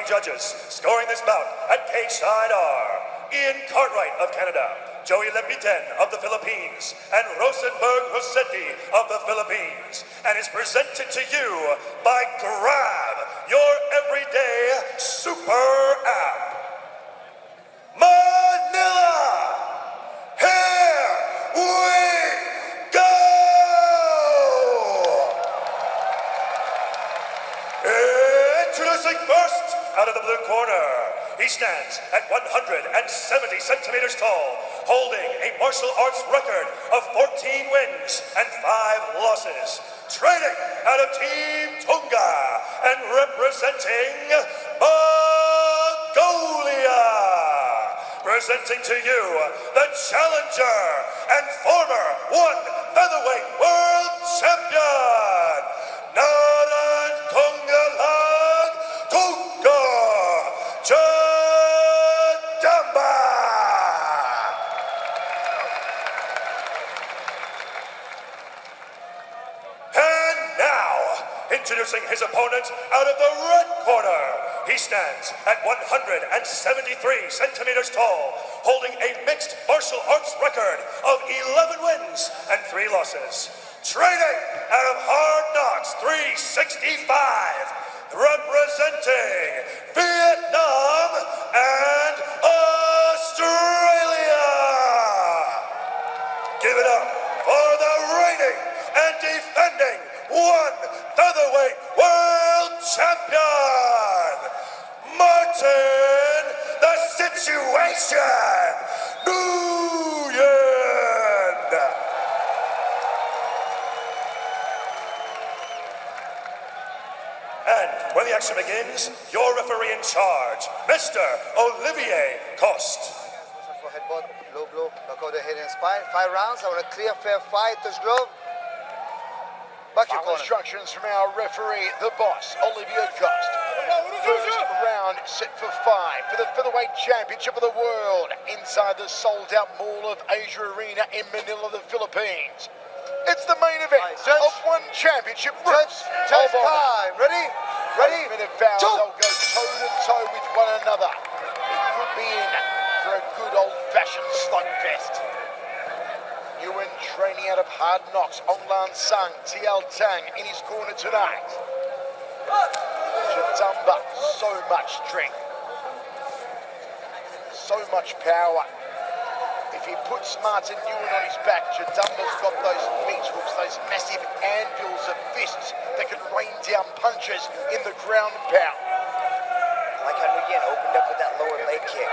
judges. Scoring this bout at cage side are Ian Cartwright of Canada, Joey Lepiten of the Philippines, and Rosenberg Rossetti of the Philippines, and is presented to you by Grab, your everyday super app. Manila, here we go! Introducing first, out of the blue corner, he stands at 170 centimeters tall, holding a martial arts record of 14 wins and 5 losses. Training out of Team Tonga and representing Mongolia. Presenting to you the challenger and former one featherweight world champion, Naran Tongalag Tonga Jadambaa. And now, introducing his opponent out of the red corner. He stands at 173 centimeters tall, holding a mixed martial arts record of 11 wins and 3 losses. Training out of Hard Knocks 365, representing Vietnam and Australia. Give it up for the reigning and defending one featherweight world champion, Martin, the Situation, Nguyen. And when the action begins, your referee in charge, Mr. Olivier Coste. For headbutt, low blow, knock out the head and spine. 5 rounds. I want a clear, fair fight. Touch glove. Back your corner. Instructions from our referee, the boss, Olivier Coste. First round set for 5 for the featherweight championship of the world inside the sold-out Mall of Asia Arena in Manila, the Philippines. It's the main event of one championship. Judge time. Ready? Ready? Minute vow, they'll go toe-to-toe with one another. It could be in for a good old-fashioned slugfest. Nguyen training out of Hard Knocks, Onglan Sang, TL Tang in his corner tonight. Jadambaa, so much strength, so much power. If he puts Martin Nguyen on his back, Jadambaa's got those meat hooks, those massive anvils of fists that can rain down punches in the ground and pound. Like how Nguyen opened up with that lower leg kick.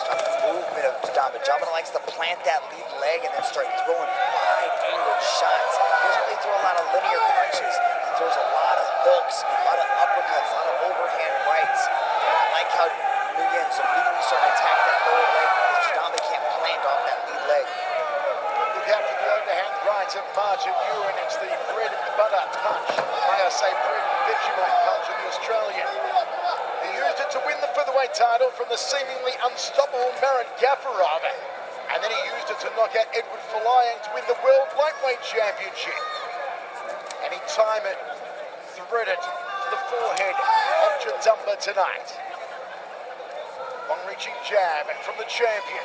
Start the movement of Jadambaa. Jadambaa likes to plant that lead leg and then start throwing wide-angled shots. He doesn't really throw a lot of linear punches. He throws a lot of hooks, a lot of uppercuts, a lot of overhand rights. And I like how Nguyen's immediately starting to attack that lower leg because Jadambaa can't plant off that lead leg. Look out for the overhand right of Martin Nguyen. It's the bread and butter punch. May I say bread and Vegemite punch of the Australian. He used it to win the featherweight title from the seemingly unstoppable Marin Gafarov. And then he used it to knock out Edward Falayan to win the World Lightweight Championship. And he timed it, threaded to the forehead of Jadambaa tonight. Long-reaching jab from the champion.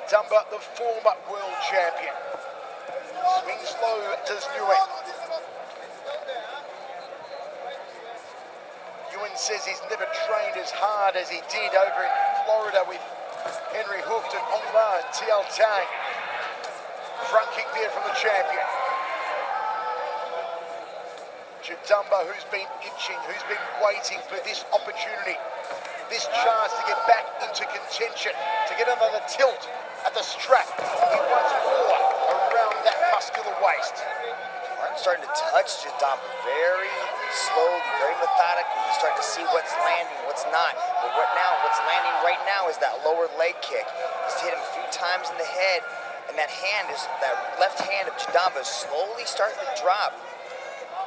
Jadambaa, the former world champion. Swings low to Nguyen. Nguyen says he's never trained as hard as he did over in Florida with Henry Hooft and Onglan TL Tang. Front kick there from the champion. Jadambaa, who's been itching, who's been waiting for this opportunity, this chance to get back into contention, to get under the tilt at the strap. He wants more around that muscular waist. Martin's starting to touch Jadambaa very slowly, very methodically. He's starting to see what's landing, what's not. But what's landing right now is that lower leg kick. He's hit him a few times in the head, and that left hand of Jadambaa is slowly starting to drop.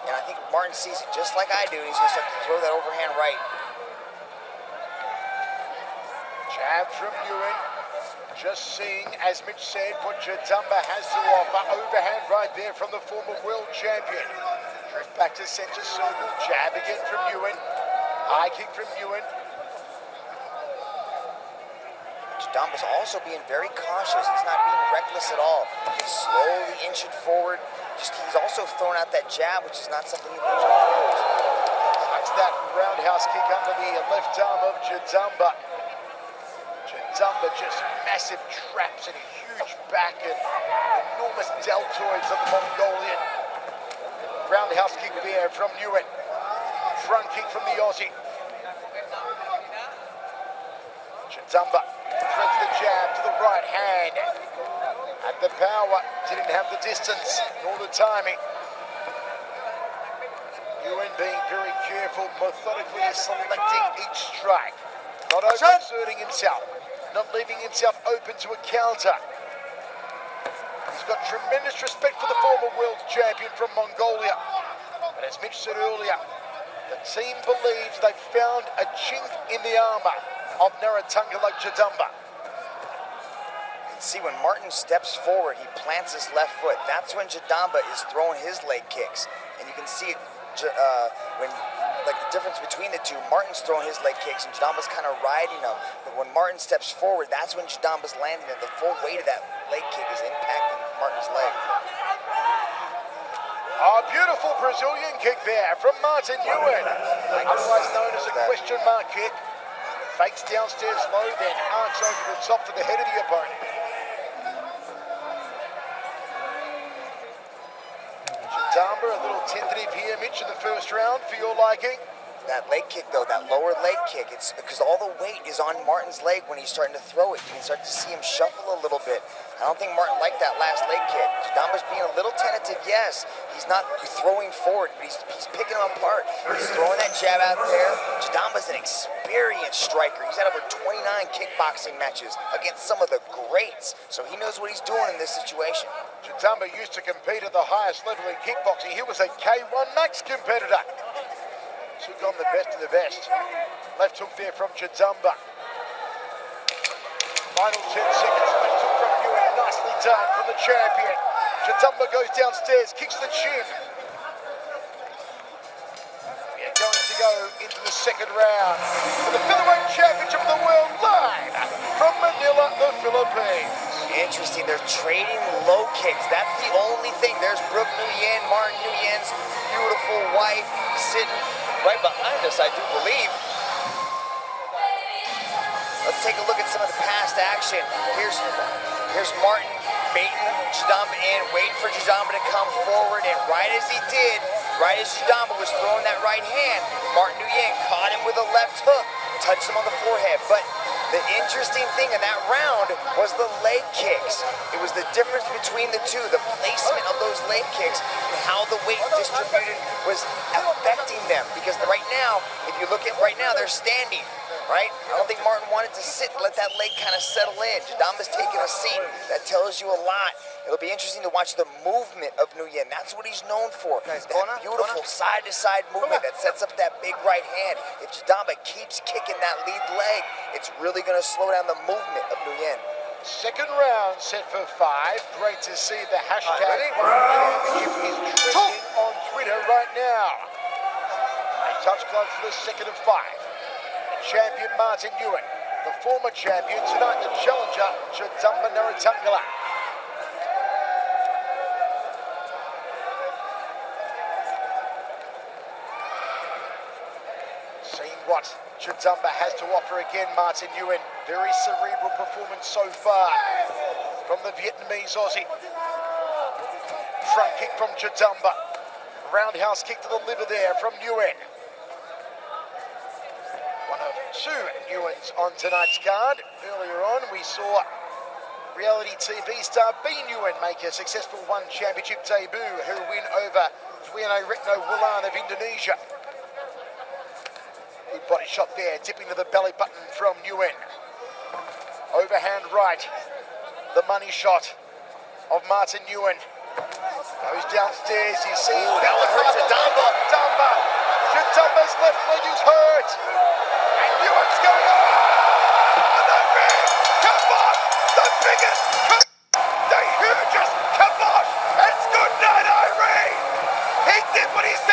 And I think Martin sees it just like I do, and he's going to start to throw that overhand right. Jab from Nguyen. Just seeing, as Mitch said, what Jadambaa has to offer. Overhand right there from the former world champion. Drift back to centre circle. Jab again from Nguyen. High kick from Nguyen. Jadamba's also being very cautious. He's not being reckless at all. He's slowly inching forward. He's also throwing out that jab, which is not something he usually throws. That's that roundhouse kick under the left arm of Jadambaa. Jadambaa just massive traps and a huge back and enormous deltoids of the Mongolian. Roundhouse kick there from Nguyen. Front kick from the Aussie. Jadambaa threads the jab to the right hand. Had the power, didn't have the distance nor the timing. Nguyen being very careful, methodically selecting each strike. Not overexerting himself, not leaving himself open to a counter. He's got tremendous respect for the former world champion from Mongolia. But as Mitch said earlier, the team believes they've found a chink in the armour of Naratungala Jadambaa. See, when Martin steps forward, he plants his left foot. That's when Jadambaa is throwing his leg kicks. And you can see the difference between the two. Martin's throwing his leg kicks and Jadambaa's kind of riding them. But when Martin steps forward, that's when Jadambaa's landing it. The full weight of that leg kick is impacting Martin's leg. A beautiful Brazilian kick there from Martin Nguyen. Otherwise known as a question mark kick. Fakes downstairs low, then arcs over the top to the head of the opponent. Jadambaa, a little tentative here, Mitch, in the first round for your liking. That leg kick, though, that lower leg kick, it's because all the weight is on Martin's leg when he's starting to throw it. You can start to see him shuffle a little bit. I don't think Martin liked that last leg kick. Jadambaa's being a little tentative, yes. He's not throwing forward, but he's picking him apart. He's throwing that jab out there. Jadambaa's an experienced striker. He's had over 29 kickboxing matches against some of the greats, so he knows what he's doing in this situation. Jadambaa used to compete at the highest level in kickboxing. He was a K1 Max competitor. Took on the best of the best. Left hook there from Jadambaa. Final 10 seconds. Left hook from Nguyen. Nicely done from the champion. Jadambaa goes downstairs, kicks the chin. We are going to go into the second round for the featherweight championship of the world live from Manila, the Philippines. Interesting, they're trading low kicks. That's the only thing. There's Brooke Nguyen, Martin Nguyen's beautiful wife, sitting right behind us, I do believe. Let's take a look at some of the past action. Here's Martin baiting Jadambaa in, waiting for Jadambaa to come forward, and right as he did, right as Jadambaa was throwing that right hand, Martin Nguyen caught him with a left hook, touched him on the forehead. But the interesting thing in that round was the leg kicks. It was the difference between the two, the placement of those leg kicks and how the weight distributed was affecting them. Because right now, if you look at right now, they're standing, right? I don't think Martin wanted to sit and let that leg kind of settle in. Jadambaa's taking a seat. That tells you a lot. It'll be interesting to watch the movement of Nguyen. That's what he's known for. That beautiful side-to-side movement that sets up that big right hand. If Jadambaa keeps kicking that lead leg, it's really going to slow down the movement of Nguyen. Second round set for 5. Great to see the hashtag is trending on Twitter right now. A touch glove for the second of 5. The champion Martin Nguyen, the former champion, tonight the challenger Jadambaa Naratungala. Seeing what Jadambaa has to offer again, Martin Nguyen. Very cerebral performance so far from the Vietnamese Aussie. Front kick from Jadambaa. Roundhouse kick to the liver there from Nguyen. One of 2 Nguyen's on tonight's card. Earlier on, we saw reality TV star B. Nguyen make a successful One Championship debut. Her win over Nguyen Retno Wulan of Indonesia. Good body shot there, tipping to the belly button from Nguyen. Overhand right, the money shot of Martin Nguyen. Goes downstairs, you see. That one hurt Jadambaa. Jadambaa's left leg is hurt. And Nguyen's going on. The big, come on, the biggest, the hugest, come on. It's good night, Irene. He did what he said.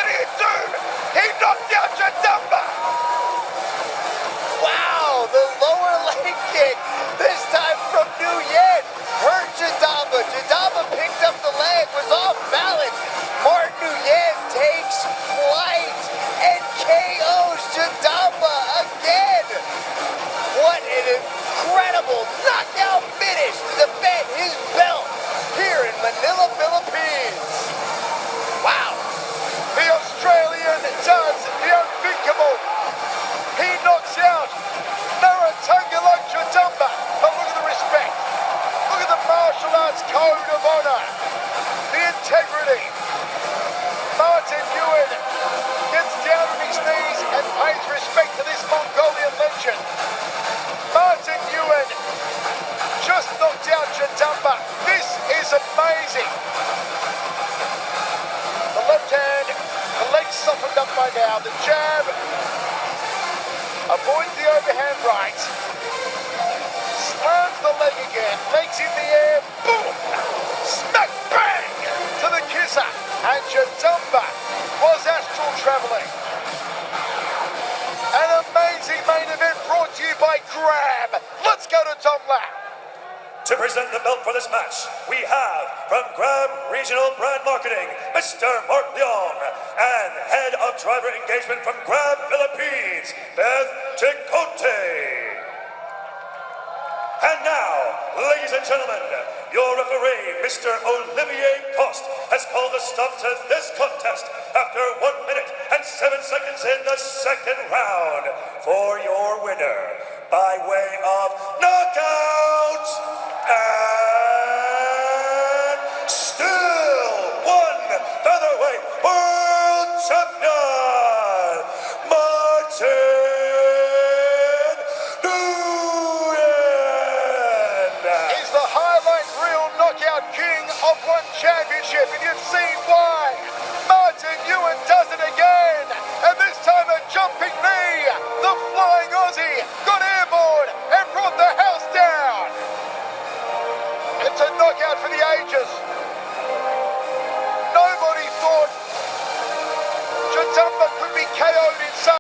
by grab. Let's go to Tom Lap. To present the belt for this match, we have from Grab Regional Brand Marketing, Mr. Mark Leong, and Head of Driver Engagement from Grab Philippines, Beth Chicote. And now, ladies and gentlemen, your referee, Mr. Olivier Coste, has called a stop to this contest after 1 minute and 7 seconds in the second round for your winner by way of knockout and still one featherweight world champion, Martin Nguyen. He's the highlight reel knockout king of one championship, and you've seen why. Martin Nguyen does it again, and this time a jumping knee. The flying Aussie got airborne and brought the house down. It's a knockout for the ages. Nobody thought jadambaa could be KO'd in such